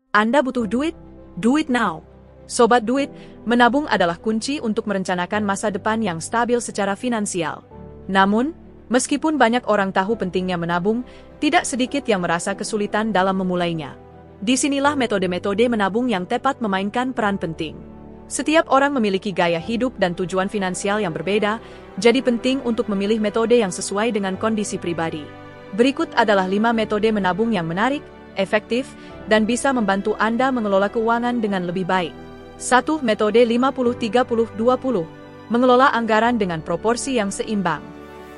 Anda butuh duit? Do it now. Sobat Duit, menabung adalah kunci untuk merencanakan masa depan yang stabil secara finansial. Namun, meskipun banyak orang tahu pentingnya menabung, tidak sedikit yang merasa kesulitan dalam memulainya. Disinilah metode-metode menabung yang tepat memainkan peran penting. Setiap orang memiliki gaya hidup dan tujuan finansial yang berbeda, jadi penting untuk memilih metode yang sesuai dengan kondisi pribadi. Berikut adalah 5 metode menabung yang menarik, efektif, dan bisa membantu Anda mengelola keuangan dengan lebih baik. 1. Metode 50-30-20. Mengelola anggaran dengan proporsi yang seimbang.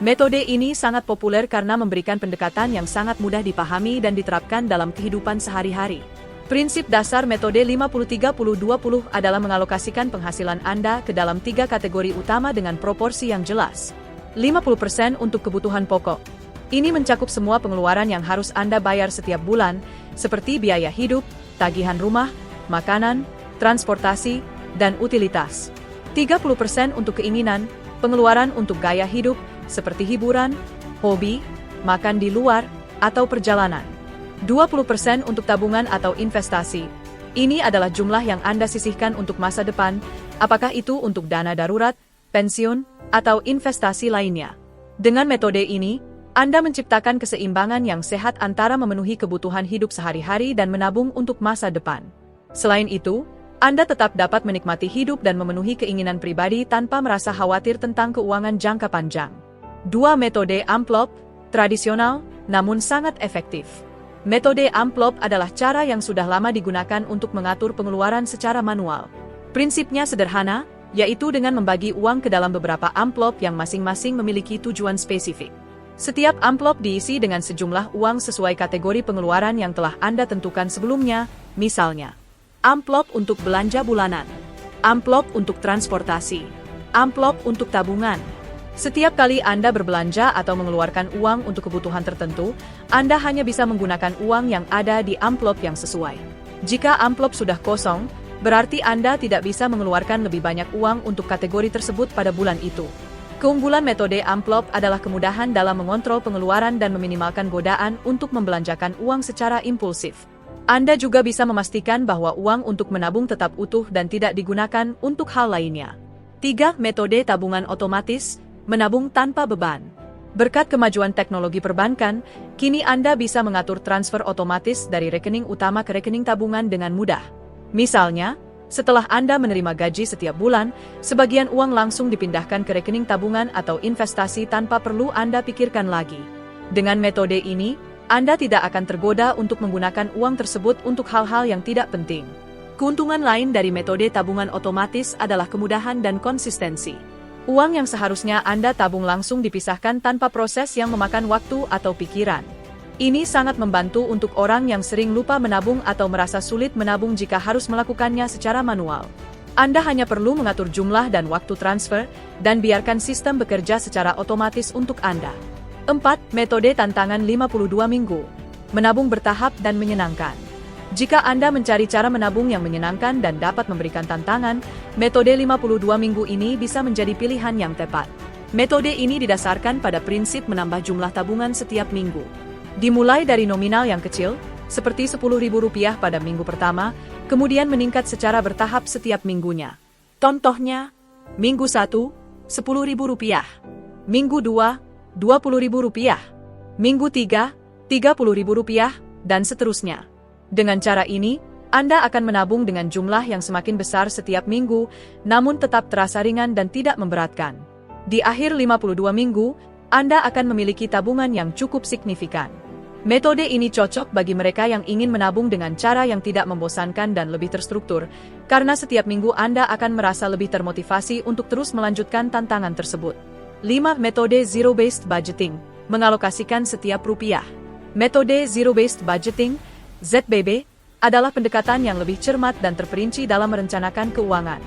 Metode ini sangat populer karena memberikan pendekatan yang sangat mudah dipahami dan diterapkan dalam kehidupan sehari-hari. Prinsip dasar metode 50-30-20 adalah mengalokasikan penghasilan Anda ke dalam 3 kategori utama dengan proporsi yang jelas. 50% untuk kebutuhan pokok. Ini mencakup semua pengeluaran yang harus Anda bayar setiap bulan, seperti biaya hidup, tagihan rumah, makanan, transportasi, dan utilitas. 30% untuk keinginan, pengeluaran untuk gaya hidup, seperti hiburan, hobi, makan di luar, atau perjalanan. 20% untuk tabungan atau investasi. Ini adalah jumlah yang Anda sisihkan untuk masa depan, apakah itu untuk dana darurat, pensiun, atau investasi lainnya. Dengan metode ini, Anda menciptakan keseimbangan yang sehat antara memenuhi kebutuhan hidup sehari-hari dan menabung untuk masa depan. Selain itu, Anda tetap dapat menikmati hidup dan memenuhi keinginan pribadi tanpa merasa khawatir tentang keuangan jangka panjang. 2. Metode amplop, tradisional, namun sangat efektif. Metode amplop adalah cara yang sudah lama digunakan untuk mengatur pengeluaran secara manual. Prinsipnya sederhana, yaitu dengan membagi uang ke dalam beberapa amplop yang masing-masing memiliki tujuan spesifik. Setiap amplop diisi dengan sejumlah uang sesuai kategori pengeluaran yang telah Anda tentukan sebelumnya, misalnya amplop untuk belanja bulanan, amplop untuk transportasi, amplop untuk tabungan. Setiap kali Anda berbelanja atau mengeluarkan uang untuk kebutuhan tertentu, Anda hanya bisa menggunakan uang yang ada di amplop yang sesuai. Jika amplop sudah kosong, berarti Anda tidak bisa mengeluarkan lebih banyak uang untuk kategori tersebut pada bulan itu. Keunggulan metode amplop adalah kemudahan dalam mengontrol pengeluaran dan meminimalkan godaan untuk membelanjakan uang secara impulsif. Anda juga bisa memastikan bahwa uang untuk menabung tetap utuh dan tidak digunakan untuk hal lainnya. 3. Metode tabungan otomatis, menabung tanpa beban. Berkat kemajuan teknologi perbankan, kini Anda bisa mengatur transfer otomatis dari rekening utama ke rekening tabungan dengan mudah. Misalnya, setelah Anda menerima gaji setiap bulan, sebagian uang langsung dipindahkan ke rekening tabungan atau investasi tanpa perlu Anda pikirkan lagi. Dengan metode ini, Anda tidak akan tergoda untuk menggunakan uang tersebut untuk hal-hal yang tidak penting. Keuntungan lain dari metode tabungan otomatis adalah kemudahan dan konsistensi. Uang yang seharusnya Anda tabung langsung dipisahkan tanpa proses yang memakan waktu atau pikiran. Ini sangat membantu untuk orang yang sering lupa menabung atau merasa sulit menabung jika harus melakukannya secara manual. Anda hanya perlu mengatur jumlah dan waktu transfer, dan biarkan sistem bekerja secara otomatis untuk Anda. 4. Metode tantangan 52 minggu. Menabung bertahap dan menyenangkan. Jika Anda mencari cara menabung yang menyenangkan dan dapat memberikan tantangan, metode 52 minggu ini bisa menjadi pilihan yang tepat. Metode ini didasarkan pada prinsip menambah jumlah tabungan setiap minggu. Dimulai dari nominal yang kecil, seperti Rp10.000 pada minggu pertama, kemudian meningkat secara bertahap setiap minggunya. Contohnya, minggu 1, Rp10.000, minggu 2, Rp20.000, minggu 3, Rp30.000, dan seterusnya. Dengan cara ini, Anda akan menabung dengan jumlah yang semakin besar setiap minggu, namun tetap terasa ringan dan tidak memberatkan. Di akhir 52 minggu, Anda akan memiliki tabungan yang cukup signifikan. Metode ini cocok bagi mereka yang ingin menabung dengan cara yang tidak membosankan dan lebih terstruktur, karena setiap minggu Anda akan merasa lebih termotivasi untuk terus melanjutkan tantangan tersebut. 5. Metode Zero-Based Budgeting, mengalokasikan setiap rupiah. Metode Zero-Based Budgeting, ZBB, adalah pendekatan yang lebih cermat dan terperinci dalam merencanakan keuangan.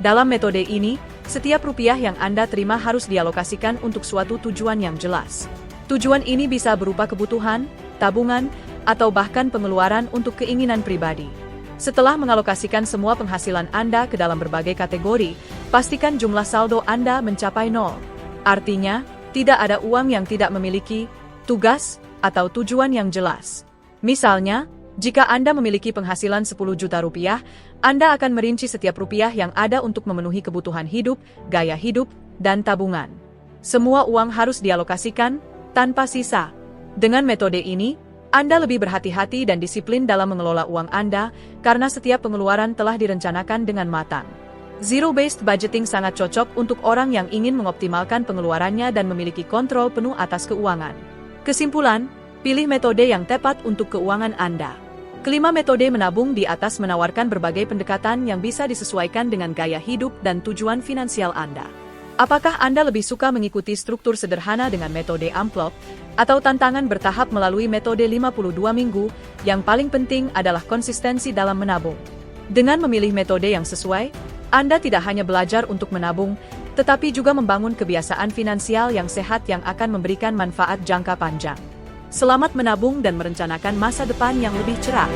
Dalam metode ini, setiap rupiah yang Anda terima harus dialokasikan untuk suatu tujuan yang jelas. Tujuan ini bisa berupa kebutuhan, tabungan, atau bahkan pengeluaran untuk keinginan pribadi. Setelah mengalokasikan semua penghasilan Anda ke dalam berbagai kategori, pastikan jumlah saldo Anda mencapai 0. Artinya, tidak ada uang yang tidak memiliki tugas atau tujuan yang jelas. Misalnya, Jika Anda memiliki penghasilan 10 juta rupiah, Anda akan merinci setiap rupiah yang ada untuk memenuhi kebutuhan hidup, gaya hidup, dan tabungan. Semua uang harus dialokasikan, tanpa sisa. Dengan metode ini, Anda lebih berhati-hati dan disiplin dalam mengelola uang Anda, karena setiap pengeluaran telah direncanakan dengan matang. Zero-based budgeting sangat cocok untuk orang yang ingin mengoptimalkan pengeluarannya dan memiliki kontrol penuh atas keuangan. Kesimpulan, pilih metode yang tepat untuk keuangan Anda. Kelima metode menabung di atas menawarkan berbagai pendekatan yang bisa disesuaikan dengan gaya hidup dan tujuan finansial Anda. Apakah Anda lebih suka mengikuti struktur sederhana dengan metode amplop, atau tantangan bertahap melalui metode 52 minggu? Yang paling penting adalah konsistensi dalam menabung. Dengan memilih metode yang sesuai, Anda tidak hanya belajar untuk menabung, tetapi juga membangun kebiasaan finansial yang sehat yang akan memberikan manfaat jangka panjang. Selamat menabung dan merencanakan masa depan yang lebih cerah.